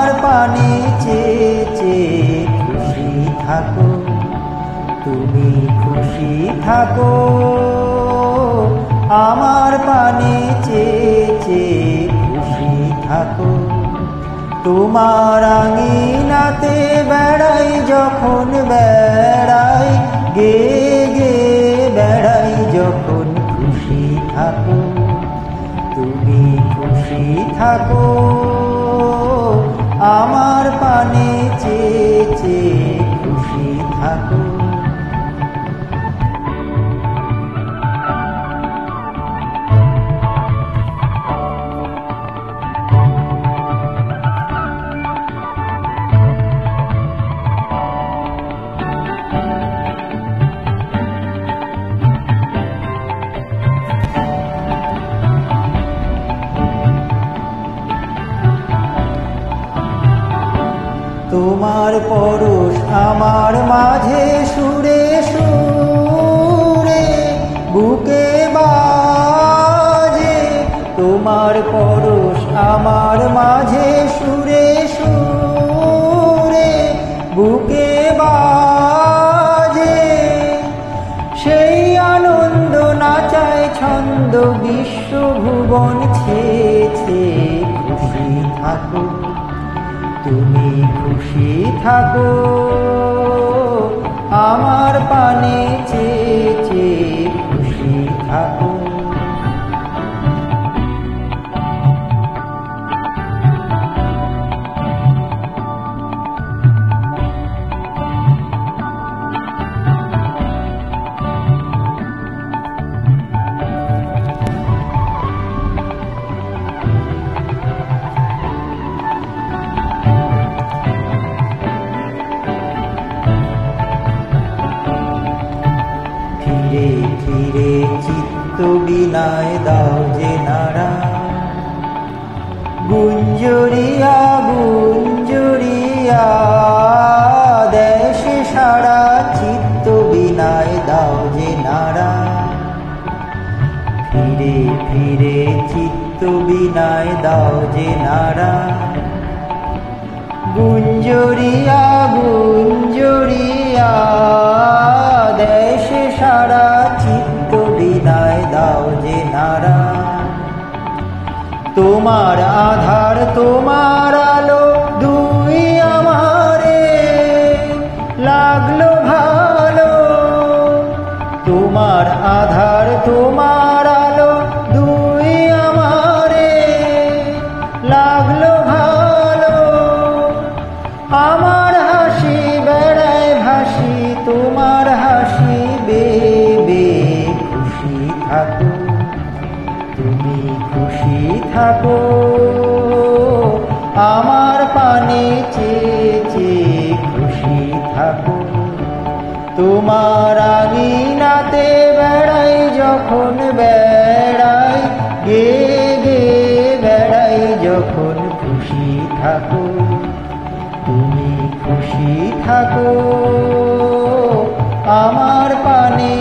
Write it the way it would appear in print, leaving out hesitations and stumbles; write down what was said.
আমার পানে চেয়ে চেয়ে খুশি থাকো, তুমি খুশি থাকো। আমার পানে চেয়ে চেয়ে খুশি থাকো। তোমার আঙিনাতে বেড়াই যখন বেড়াই, গে গে বেড়াই যখন খুশি থাকো, তুমি খুশি থাকো। আমার পানে চেয়ে চেয়ে খুশি থাকো। তোমার পরশ আমার মাঝে সুরে সুরে বুকে বাজে, তোমার পরশ আমার মাঝে সুরে সুরে বুকে বাজে। সেই আনন্দ নাচায় ছন্দ বিশ্বভুবন ছেয়ে ছেয়ে খুশি থাকো, তুমি খুশি থাকো। আমার পানে চেয়ে চেয়ে খুশি থাকো। ধীরে ধীরে চিত্ত বিনায় দাও যে নাড়া, গুঞ্জরিয়া গুঞ্জরিয়া দেশে সারা চিত্ত বিনায় দাও যে নাড়া। ফিরে ফিরে চিত্ত বিনায় দাও যে নাড়া, গুঞ্জরিয়া গুঞ্জরিয়া দেশে সারা চিত্ত বিনায় দাও যে নাড়া। তোমার আধার তোমার আলো দুই আমারে লাগলো ভালো, তোমার আধার তোমার আলো দুই আমারে লাগলো ভালো। আমার হাসি বেড়ায় ভাসি তোমার হাসি বেবে, খুশি থাকো, তুমি খুশি থাকো। আমার পানে চেয়ে চেয়ে খুশি থাকো। তোমার আঙিনাতে বেড়াই যখন বেড়াই, গে গে বেড়াই যখন খুশি থাকো, তুমি খুশি থাকো। আমার পানে